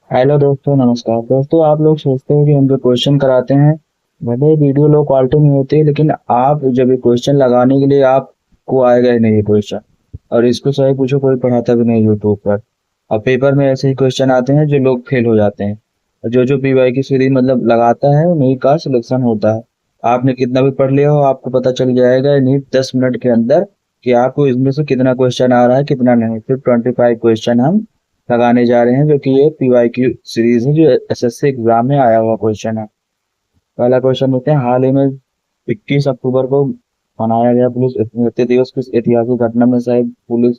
Hello दोस्तों, नमस्कार दोस्तों। आप लोग सोचते हो कि हम जो क्वेश्चन कराते हैं भले ही वीडियो लो क्वालिटी में होती है, लेकिन आप जब ये क्वेश्चन लगाने के लिए आपको आएगा ही नहीं ये क्वेश्चन। और इसको सही पूछो, कोई पढ़ाता भी नहीं यूट्यूब पर। अब पेपर में ऐसे ही क्वेश्चन आते हैं जो लोग फेल हो जाते हैं। और जो जो पीवाई की सीरीज मतलब लगाता है उन्हीं का सिलेक्शन होता है। आपने कितना भी पढ़ लिया हो, आपको पता चल जाएगा इन्हीं 10 मिनट के अंदर कि आपको इसमें से कितना क्वेश्चन आ रहा है कितना नहीं। सिर्फ 25 क्वेश्चन हम लगाने जा रहे हैं, जो कि ये पीवाई की सीरीज है, जो एसएससी एग्जाम में आया हुआ क्वेश्चन है। पहला क्वेश्चन देते हैं। हाल ही में 21 अक्टूबर को मनाया गया पुलिस स्मृति दिवस किस ऐतिहासिक घटना में शायद पुलिस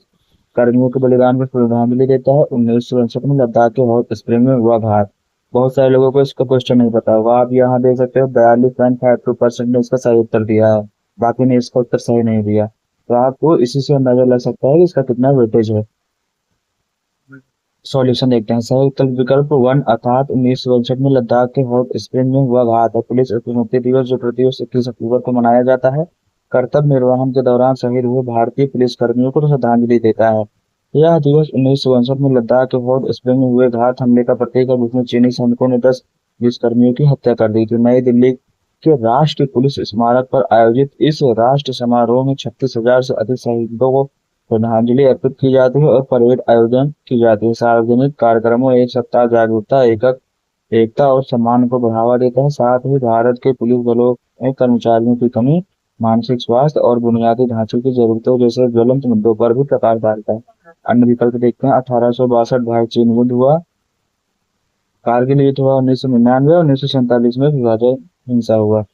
कर्मियों के बलिदान को श्रद्धांजलि देता है? 1964 में लद्दाख के हॉट स्प्रिंग में हुआ घात। बहुत सारे लोगों को इसका क्वेश्चन नहीं पता होगा। आप यहाँ देख सकते हो 42.52% ने इसका सही उत्तर दिया है। बाकी ने इसका उत्तर सही नहीं दिया। तो आपको इसी से अंदाजा लग सकता है कि इसका कितना वेटेज है। सॉल्यूशन देखते हैं। सही उत्तर विकल्प वन, अर्थात 1962 में लद्दाख के हॉट स्प्रिंग में हुआ घात है। पुलिस स्मृति दिवस जो प्रतिवर्ष 21 अक्टूबर को मनाया जाता है, कर्तव्य निर्वहन के दौरान शहीद हुए भारतीय पुलिस कर्मियों को श्रद्धांजलि देता है। यह दिवस 1962 में लद्दाख के हॉट स्प्रिंग में हुए घात हमले का प्रतीक है, जिसमें चीनी सैनिकों ने 10 पुलिस कर्मियों की हत्या कर दी थी। नई दिल्ली के राष्ट्रीय पुलिस स्मारक पर आयोजित इस राष्ट्र समारोह में 36,000 से अधिक शहीदों को श्रद्धांजलि अर्पित की जाती है और परेड आयोजन की जाती है। सार्वजनिक कार्यक्रमों एक सप्ताह जागरूकता एकक एकता और सम्मान को बढ़ावा देता है। साथ ही भारत के पुलिस बलों में कर्मचारियों की कमी, मानसिक स्वास्थ्य और बुनियादी ढांचे की जरूरतों जैसे ज्वलंत मुद्दों पर भी प्रकाश डालता है। अन्य विकल्प देखते हैं। 1862 भारत चीन युद्ध हुआ। कारगिल युद्ध हुआ 1999। 1947 में विभाजन हिंसा हुआ।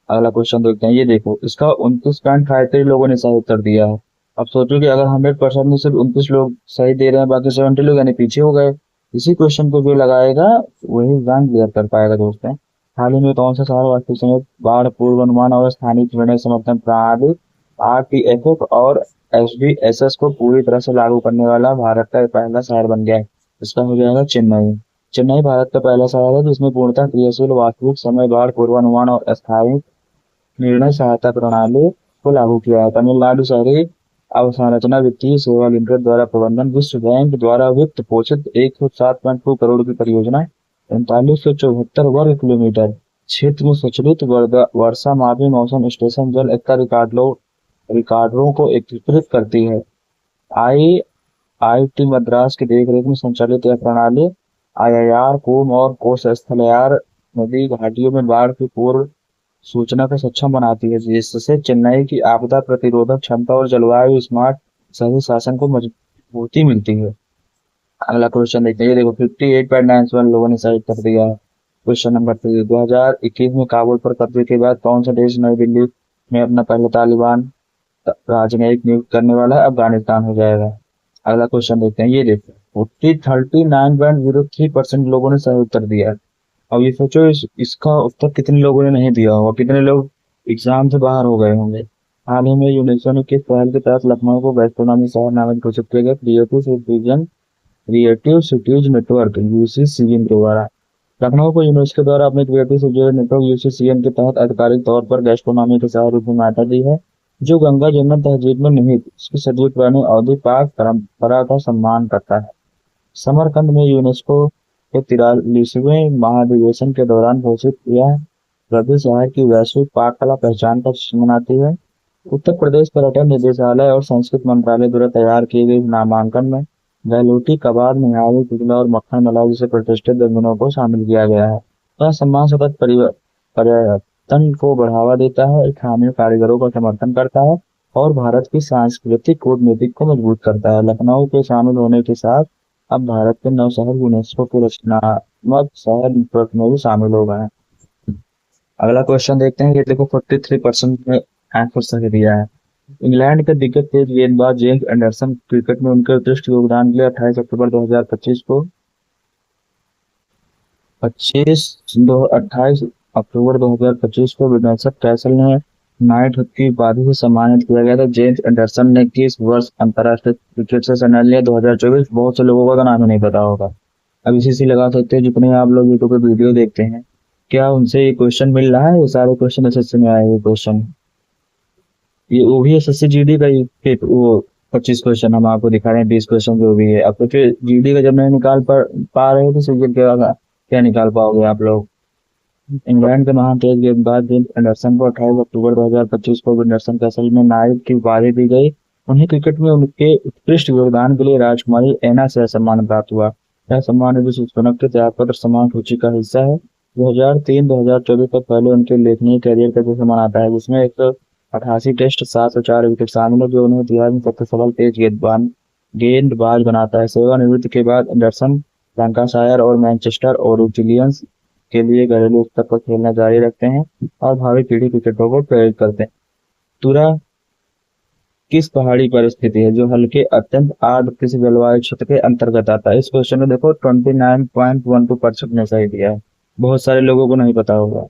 अगला क्वेश्चन देखते हैं। ये देखो, इसका 29.53 लोगों ने सही उत्तर दिया है। अब सोचो कि अगर 100% में सिर्फ 29 लोग सही दे रहे हैं, बाकी 70 लोग यानी पीछे हो गए। इसी क्वेश्चन को जो लगाएगा वही एग्जाम क्लियर कर पाएगा दोस्तों। हाल ही में कौन सा शहर वास्तविक समय बाढ़ पूर्वानुमान और स्थानीय निर्णय समर्थन प्रणाली आरटीएफएफ और एसबीएसएस को पूरी तरह से लागू करने वाला भारत का पहला शहर बन गया है? इसका हो जाएगा चेन्नई। चेन्नई भारत का पहला शहर है जिसमें पूर्णतः क्रियाशील वास्तविक समय बाढ़ पूर्वानुमान और स्थायी निर्णय सहायता प्रणाली को लागू किया है। तमिलनाडु शहरी अवसंरचना वित्तीय सेवा लिमिटेड द्वारा प्रबंधन, विश्व बैंक द्वारा वित्त पोषित 107.2 करोड़ की परियोजना 4574 वर्ग किलोमीटर क्षेत्र में स्वचालित वर्षा मापी मौसम स्टेशन जल एकता रिकॉर्डरों को एकीकृत करती है। आई आईआईटी मद्रास की देखरेख में संचालित यह प्रणाली आईआईआर, कुंभ और कोसस्तलयार नदी घाटियों में बाढ़ की पूर्व सूचना को सक्षम बनाती है, जिससे चेन्नई की आपदा प्रतिरोधक क्षमता और जलवायु स्मार्ट शहरी शासन को मजबूती मिलती है। अगला क्वेश्चन देखते हैं। ये देखो, 58.91 लोगों ने सही उत्तर दिया है। क्वेश्चन नंबर 3, 2021 में काबुल पर कब्जे के बाद कौन सा देश नई दिल्ली में अपना पहला तालिबान राजनयिक नियुक्त करने वाला है? अफगानिस्तान हो जाएगा। अगला क्वेश्चन देखते हैं। ये देखो, 39.03% लोगों ने सही उत्तर दिया है। अब ये सोचो, इसका उत्तर कितने लोगों ने नहीं दिया होगा, कितने लोग एग्जाम से बाहर हो गए होंगे। हाल ही में यूनेस्को ने किस पहल के तहत लखनऊ को गैस्ट्रोनॉमी शहर नामित घोषित किया गया? क्रिएटिव सिटीज नेटवर्क यूसीसीएन के द्वारा। लखनऊ को यूनेस्को द्वारा अपने क्रिएटिव सिटीज नेटवर्क यूसीसीएन के तहत आधिकारिक तौर पर गैस्ट्रोनॉमी के शहर रूप में मान्यता दी है, जो गंगा जमुना तहजीब में निहित इसकी सदी पुरानी अवधि पाक परंपरा का सम्मान करता है। समरकंद में यूनेस्को के 43वें महाधिवेशन के दौरान घोषित यह रवि शहर की वैश्विक पाक कला पहचान का जश्न मनाती है। उत्तर प्रदेश पर्यटन निदेशालय और संस्कृति मंत्रालय द्वारा तैयार किए गए नामांकन में गहलोती, कबाब, निहारी, पिघला और मक्खन मलाई जैसे प्रतिष्ठित व्यंजनों को शामिल किया गया है। यह सम्मान सतत पर्यटन को बढ़ावा देता है, स्थानीय कारीगरों का समर्थन करता है और भारत की सांस्कृतिक कूटनीति को मजबूत करता है। लखनऊ के शामिल होने के साथ अब भारत के 9 शहर यूनेस्को के रचनात्मक शहर नेटवर्क में भी शामिल हो गए हैं। अगला क्वेश्चन देखते हैं। ये देखो, 43% ने आंसर सही दिया है। इंग्लैंड के दिग्गज तेज गेंदबाज जेम्स एंडरसन क्रिकेट में उनके उत्कृष्ट योगदान के लिए 28 अक्टूबर 2025 को 28 अक्टूबर 2025 को विंडसर कैसल ने नाइट की उपाधि से सम्मानित किया गया था। जेम्स एंडरसन ने किस वर्ष अंतर्राष्ट्रीय क्रिकेट से संन्यास लिया? 2024। बहुत से लोगों का तो नाम ही नहीं पता होगा। अब इसी से लगा सकते हैं जितने आप लोग यूट्यूब पे वीडियो देखते हैं, क्या उनसे ये क्वेश्चन मिल रहा है? ये सारे क्वेश्चन एसएससी में आए हुए क्वेश्चन। ये वो भी एसएससी जीडी का ही वो 25 क्वेश्चन हम आपको दिखा रहे हैं, 20 क्वेश्चन जो भी है। अब तो फिर जीडी का जब नहीं निकाल पा रहे थे सीजन के, क्या निकाल पाओगे आप लोग। इंग्लैंड के महान तेज गेंदबाज जेम्स एंडरसन को 28 अक्टूबर 2025 को एंडरसन कैसल में नाइट की उपाधि दी गई। उन्हें क्रिकेट में उनके उत्कृष्ट योगदान के लिए राजकुमारी एना से सम्मान प्राप्त हुआ। यह सम्मान विश्व सुनक के त्यागपत्र सम्मान सूची का हिस्सा है। 2003-2024 तक पहले उनके उल्लेखनीय करियर का जो सम्मान आता है, जिसमें 188 टेस्ट, 704 विकेट शामिल है, जो उन्हें इतिहास में सबसे सफल तेज गेंदबाज बनाता है। सेवानिवृत्ति के बाद एंडरसन लैंकाशायर और मैनचेस्टर और विलियम्स के लिए घरेलू स्तर पर खेलना जारी रखते हैं और भावी पीढ़ी क्रिकेटरों को प्रेरित करते हैं। तुरा किस पहाड़ी पर स्थित है जो हल्के अत्यंत आर्द्र किसी जलवायु क्षेत्र के अंतर्गत आता है। इस क्वेश्चन में देखो 29.12% ने सही दिया है, बहुत सारे लोगों को नहीं पता होगा।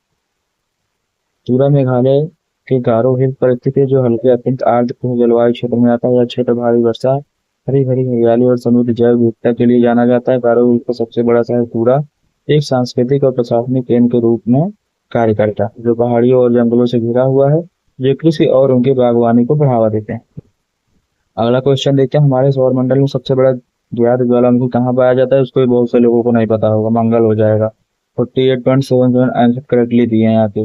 तुरा मेघालय के गारो हिल्स पर स्थित है जो हल्के अत्यंत आर्द्र किसी जलवायु क्षेत्र में आता है। यह क्षेत्र भारी वर्षा, हरी भरी हरियाली और समृद्ध जैव विविधता के लिए जाना जाता है। गारो हिल्स का सबसे बड़ा शहर तुरा एक सांस्कृतिक और प्रशासनिक केंद्र के रूप में कार्य करता है, जो पहाड़ियों और जंगलों से घिरा हुआ है, जो कृषि और उनकी बागवानी को बढ़ावा देते हैं। अगला क्वेश्चन देखते हैं, हमारे सौरमंडल में सबसे बड़ा ज्ञात ज्वालामुखी कहाँ पाया जाता है। उसको भी बहुत से लोगों को नहीं पता होगा, मंगल हो जाएगा। 48.77 आंसर करेक्टली दिए हैं यहाँ पे।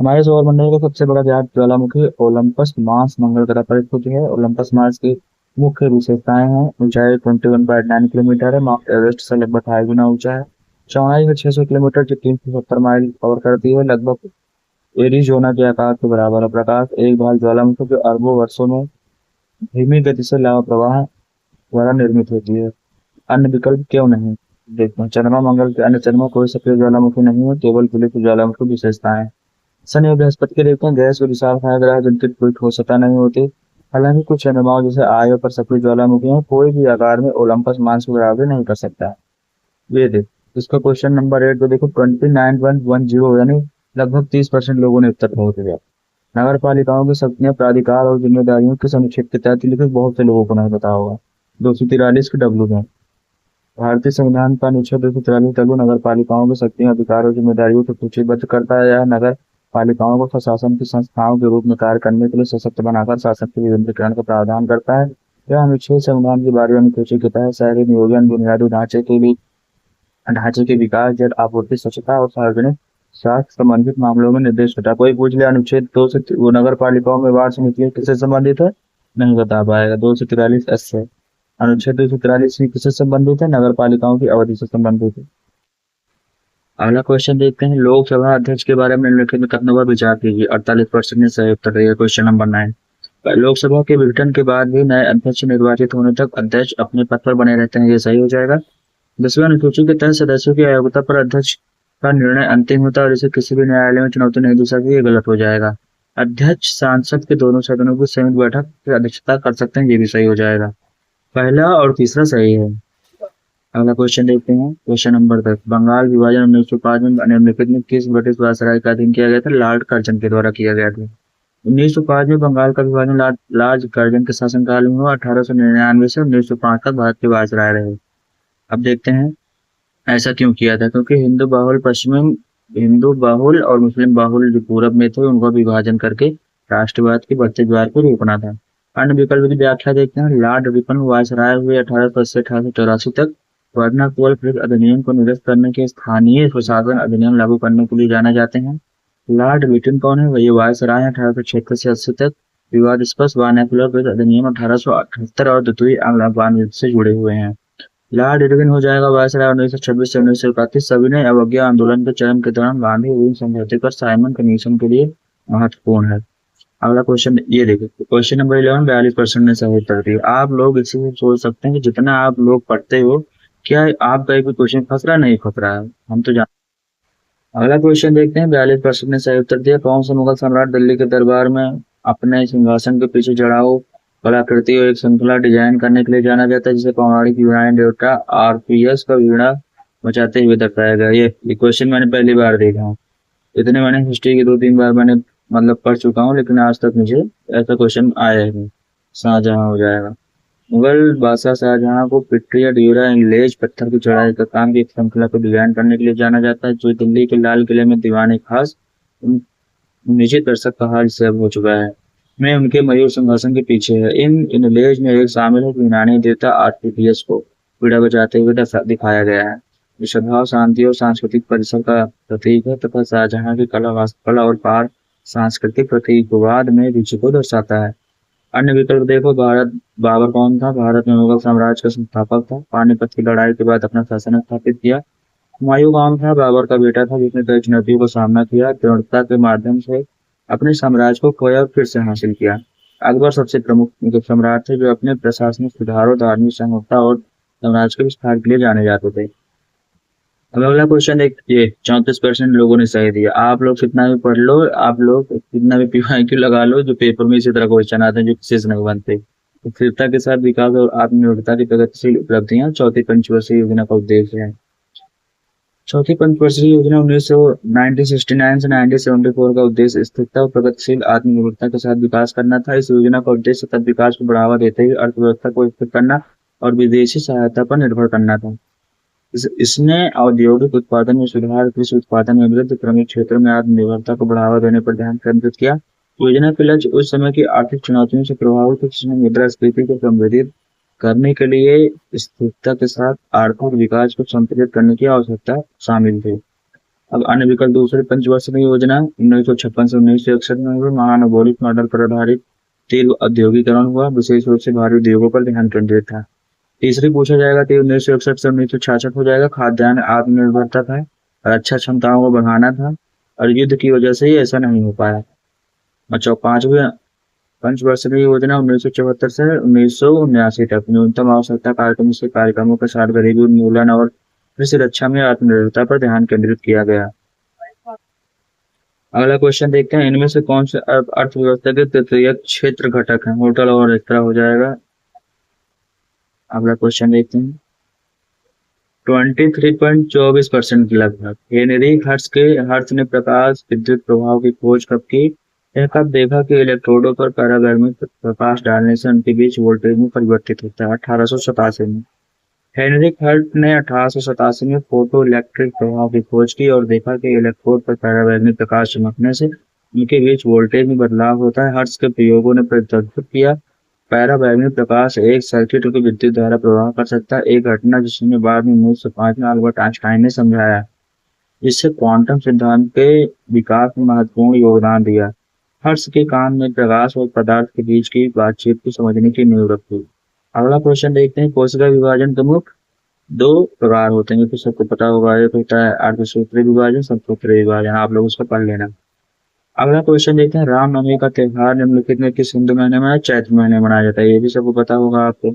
हमारे सौरमंडल का सबसे बड़ा ज्ञात ज्वालामुखी ओलंपस मार्स मंगल ग्रह पर स्थित है। ओलंपस मार्स की मुख्य विशेषताएं हैं, ऊंचाई 21.9 किलोमीटर है, माउंट एवरेस्ट से लगभग 2.5 गुना ऊंचा है, चौड़ाई है 600 किलोमीटर जो 370 माइल कवर करती है, लगभग एरिजोना के आकार के बराबर है। प्रकाश एक भाग ज्वालामुखी जो अरबों वर्षों में धीमी गति से लावा प्रवाह द्वारा निर्मित होती है। अन्य विकल्प क्यों नहीं। देखते हैं, चंद्रमा मंगल के अन्य चंद्रमा कोई सक्रिय ज्वालामुखी नहीं है, केवल फिलिप ज्वालामुखी विशेषताएं। शनि और बृहस्पति के देखते हैं, गैस और विशालकाय ग्रह जिनकी कोई ठोसता नहीं होती। हालांकि कुछ चंद्रमाओं जैसे आयो पर सक्रिय ज्वालामुखी है, कोई भी आकार में ओलंपस मार्स को बराबर नहीं कर सकता है। ये देख, इसका क्वेश्चन नंबर 8 तो देखो 29.10 यानी लगभग 30% लोगों ने उत्तर पहुंच गया। नगर पालिकाओं की शक्तियां, प्राधिकार और जिम्मेदारियों के अनुच्छेद के तहत लिखित बहुत से लोगों को नहीं पता होगा। 243 के डब्ल्यू में भारतीय संविधान का अनुच्छेद 243 डब्ल्यू नगर पालिकाओं की शक्तियां, अधिकार और जिम्मेदारियों को सूचीबद्ध करता है। यह नगर पालिकाओं को प्रशासन की संस्थाओं के रूप में कार्य करने के लिए सशक्त बनाकर शासन के विकेंद्रीकरण का प्रावधान करता है। यह अनुच्छेद संविधान की 12वीं अनुसूची के तहत शहरी नियोजन, बुनियादी ढांचे के विकास, जल आपूर्ति, स्वच्छता और सार्वजनिक स्वास्थ्य संबंधित मामलों में निर्देश होता है। कोई पूछ लिया अनुच्छेद 2 से वो नगर पालिकाओं में वार्ड समितियां किससे संबंधित है, नहीं बता पाएगा। 243 से अनुच्छेद 243 किससे संबंधित है, नगर पालिकाओं की अवधि से संबंधित है। अगला क्वेश्चन देखते हैं, लोकसभा अध्यक्ष के बारे में निम्नलिखित में कितने बार विचार कीजिए। 48% ने सही उत्तर दिया। क्वेश्चन नंबर 9, लोकसभा के विघटन के बाद भी नए अध्यक्ष निर्वाचित होने तक अध्यक्ष अपने पद पर बने रहते हैं। ये सही हो जाएगा। 10वीं अनुसूची के तहत सदस्यों की अयोग्यता पर अध्यक्ष का निर्णय अंतिम होता है और इसे किसी भी न्यायालय में चुनौती नहीं दी सकती। ये गलत हो जाएगा। अध्यक्ष सांसद के दोनों सदनों की संयुक्त बैठक की अध्यक्षता कर सकते हैं। ये भी सही हो जाएगा। पहला और तीसरा सही है। अगला क्वेश्चन देखते हैं, क्वेश्चन नंबर 10, बंगाल विभाजन 1905 में निम्नलिखित में किस ब्रिटिश वायसराय का अधीन किया गया था। लॉर्ड कर्जन के द्वारा किया गया था। 1905 में बंगाल का विभाजन लॉर्ड कर्जन के शासनकाल में हुआ। 1899 से 1905 तक भारत के वायसराय रहे। अब देखते हैं ऐसा क्यों किया था, क्योंकि हिंदू बाहुल और मुस्लिम बाहुल जो पूरब में थे उनको विभाजन करके राष्ट्रवाद के बढ़ते ज्वार को रोकना था। अन्य विकल्प की व्याख्या देखते हैं, लॉर्ड रिपन वायसराय हुए 1880 से 1884 तक। वर्नाकुल पुलिस अधिनियम को निरस्त करने के स्थानीय प्रशासन अधिनियम लागू करने के लिए जाने जाते हैं। लॉर्ड रिपन कौन है, वही वायसराय 1876 से 80 तक। विवादास्पद वर्नाकुलर पुलिस अधिनियम 1878 और द्वितीय आंग्ल अफगान युद्ध से जुड़े हुए हैं। लॉर्ड इरविन हो जाएगा वायसराय 1926 से 1931। सविनय अवज्ञा आंदोलन के चरम के दौरान गांधी विन समझौते पर साइमन कमीशन के लिए महत्वपूर्ण है। अगला क्वेश्चन ये देखिए, क्वेश्चन नंबर 11, 42% ने सही उत्तर दिया। आप लोग इसी से सोच सकते हैं कि जितना आप लोग पढ़ते हो, क्या आपका एक भी क्वेश्चन फंस रहा नहीं फंस रहा है, हम तो जान। अगला क्वेश्चन देखते हैं, 42% ने सही उत्तर दिया। कौन सा मुगल सम्राट दिल्ली के दरबार में अपने सिंहासन के पीछे चढ़ाओ कलाकृति और एक श्रृंखला डिजाइन करने के लिए जाना जाता है, जिसे पौराणिक यूनानी देवता आर्पियस का वीणा बजाते हुए दर्शाया गया। ये क्वेश्चन मैंने पहली बार देखा हूँ। इतने मैंने हिस्ट्री की 2-3 बार मैंने मतलब पढ़ चुका हूँ, लेकिन आज तक मुझे ऐसा क्वेश्चन आया ही नहीं। शाहजहां हो जाएगा। मुगल बादशाह शाहजहां को पिट्रिया ड्यूरा इंगलेज पत्थर की चढ़ाई का काम की एक श्रृंखला को डिजाइन करने के लिए जाना जाता है, जो दिल्ली के लाल किले में दीवान खास निश्चित दर्शक का हाल से अब हो चुका है। में उनके मयूर सिंहासन के पीछे है। इन इनलेज में एक शामिल है कि यूनानी देवता आर्टिफियस को पीड़ा बजाते हुए दिखाया गया है, जो सद्भाव, शांति और सांस्कृतिक परिसर का प्रतीक है, तथा शाहजहां की कला, वास्तुकला और पार सांस्कृतिक प्रतीकवाद में रुचि को दर्शाता है। अन्य विकल्प देखो। बाबर कौन था? भारत में मुगल साम्राज्य का संस्थापक था। पानीपत की लड़ाई के बाद अपना शासन स्थापित किया। हुमायूं कौन था? बाबर का बेटा था, जिसने कई चुनौतियों का सामना किया, दृढ़ता के माध्यम से अपने साम्राज्य को खोया और फिर से हासिल किया। अकबर सबसे प्रमुख मुगल सम्राट थे, जो अपने प्रशासनिक सुधारों, धार्मिक संहिता और साम्राज्य के विस्तार के लिए जाने जाते थे। अब अगला क्वेश्चन देखिए। 34% लोगों ने सही दिया। आप लोग कितना भी पढ़ लो, आप लोग कितना भी PYQ लगा लो, जो पेपर में इसी तरह क्वेश्चन आते हैं जो किसी से नहीं बनते। स्थिरता के साथ विकास और आत्मनिर्भरता की प्रगतिशील उपलब्धियां चौथी पंचवर्षीय योजना का उद्देश्य है। चौथी पंचवर्षीय योजना 1969 से 1974 का उद्देश्य स्थिरता और प्रगतिशील आत्मनिर्भरता के साथ विकास करना था। इस योजना का उद्देश्य सतत विकास को बढ़ावा देते हुए अर्थव्यवस्था को स्थिर करना और विदेशी सहायता पर निर्भर करना था। इसने औद्योगिक उत्पादन में सुधार, कृषि उत्पादन में वृद्धि, क्रमिक क्षेत्रों में आत्मनिर्भरता को बढ़ावा देने पर ध्यान केंद्रित किया। योजना के लक्ष्य उस समय की आर्थिक चुनौतियों से प्रभावित थे, जिसमें मुद्रास्फीति को संबोधित करने के लिए स्थिरता के साथ आर्थिक विकास को संतुलित करने की आवश्यकता शामिल थी। अब अन्य विकल्प। दूसरी पंचवर्षीय योजना 1956 से 1961 में हुई। महानगोलिक मॉडल पर आधारित तीव्र औद्योगिकरण हुआ, विशेष रूप से भारी उद्योगों पर ध्यान केंद्रित था। तीसरी पूछा जाएगा तो 1961 से 1966 हो जाएगा। खाद्यान्न आत्मनिर्भरता था, रक्षा क्षमताओं को बढ़ाना था, और युद्ध की वजह से ही ऐसा नहीं हो पाया। अच्छा, पांचवी पंचवर्षीय योजना 1974 से 1979 तक। न्यूनतम आवश्यकता कार्यक्रम से कार्यक्रमों के साथ गरीबी उन्मूलन और कृषि रक्षा में आत्मनिर्भरता पर ध्यान केंद्रित किया गया। अगला क्वेश्चन देखते हैं। इनमें से कौन से अर्थव्यवस्था के तृतीय क्षेत्र घटक है? होटल और रेस्तरां हो जाएगा। अगला क्वेश्चन देखते हैं। 23.24% के लगभग। हेनरी हर्ट्ज ने प्रकाश विद्युत प्रभाव की खोज कब की? यह कब देखा कि इलेक्ट्रोडों पर पराबैंगनी प्रकाश डालने से उनके बीच वोल्टेज में परिवर्तित होता है? 1887 में। हेनरी हर्ट्ज ने 1887 में फोटो इलेक्ट्रिक प्रभाव की खोज की और देखा कि इलेक्ट्रोड पर पराबैंगनी प्रकाश चमकने से उनके बीच वोल्टेज में बदलाव होता है। हर्ट्ज के प्रयोगों ने प्रदर्शित किया पैराबैंगनी प्रकाश एक सर्किट को विद्युत द्वारा प्रवाह कर सकता है, एक घटना जिसने बाद में 1905 में अल्बर्ट आइंस्टाइन ने समझाया, जिससे क्वांटम सिद्धांत के विकास में महत्वपूर्ण योगदान दिया। हर्ट्ज के काम में प्रकाश और पदार्थ के बीच की बातचीत को समझने की नींव रखी। अगला क्वेश्चन देखते हैं। कोशिका विभाजन के मुख्य दो प्रकार होते हैं, तो सबको पता होगा। एक होता है अर्धसूत्रीय विभाजन, समसूत्रीय विभाजन। आप लोग उसको पढ़ लेना। अगला क्वेश्चन देखते हैं। रामनवमी का त्योहार निम्नलिखित में किस हिंदू महीने में, चैत्र महीने मनाया जाता है? ये भी सबको पता होगा आपको।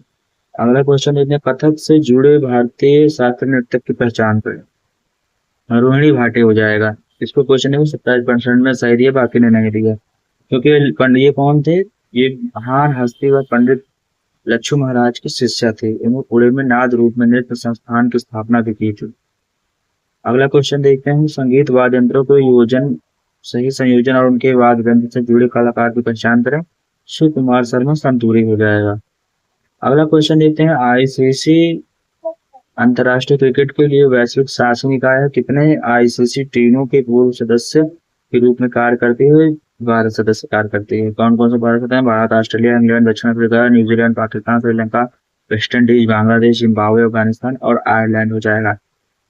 अगला क्वेश्चन देखते हैं। कथक से जुड़े भारतीय शास्त्रीय नृत्य की पहचान करें। रोहिणी भाटी हो जाएगा। इसको क्वेश्चन देखो 27% में सही दिया, बाकी ने नहीं दिया। क्योंकि पंडित ये कौन थे? ये महान हस्ती व पंडित लच्छू महाराज के शिष्य थे। इन्होंने पुणे में नाद रूप में नृत्य संस्थान की स्थापना भी की थी। अगला क्वेश्चन देखते हैं। संगीत वाद्य यंत्रों को सही संयोजन और उनके वाद्य यंत्र से जुड़े कलाकार की पहचान करें। शिव कुमार शर्मा संतूरी हो जाएगा। अगला क्वेश्चन देखते हैं। ICC अंतर्राष्ट्रीय क्रिकेट के लिए वैश्विक शासन निकाय है। कितने ICC टीमों के पूर्व सदस्य के रूप में कार्य करते हुए 12 सदस्य कार्य करते हैं? कौन कौन से भारत होते हैं? भारत, ऑस्ट्रेलिया, इंग्लैंड, दक्षिण Africa, New Zealand, Pakistan, Sri Lanka, West Indies, Bangladesh, Zimbabwe, Afghanistan और आयरलैंड हो जाएगा।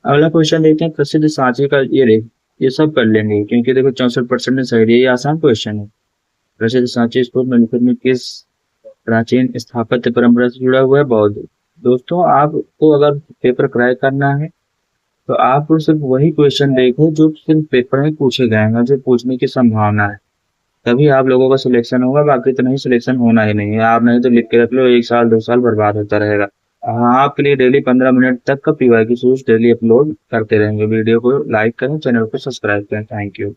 अगला क्वेश्चन देखते हैं। प्रसिद्ध सांची का ये सब कर लेंगे, क्योंकि देखो 64% ने सही दिया। ये आसान क्वेश्चन है। प्रसिद्ध सांची स्तूप निम्नलिखित में किस प्राचीन स्थापत्य परंपरा से जुड़ा हुआ है? बौद्ध। दोस्तों, आपको अगर पेपर क्रैक करना है तो आप सिर्फ वही क्वेश्चन देखो जो सिर्फ पेपर में पूछे गए हैं, जो पूछने की संभावना है, तभी आप लोगों का सिलेक्शन होगा। बाकी तो नहीं, सिलेक्शन होना ही नहीं है। आप नहीं तो लिख के रख लो, 1 साल 2 साल बर्बाद होता रहेगा। हाँ, आपके लिए डेली 15 मिनट तक का PYQ डेली अपलोड करते रहेंगे। वीडियो को लाइक करें, चैनल को सब्सक्राइब करें। Thank you.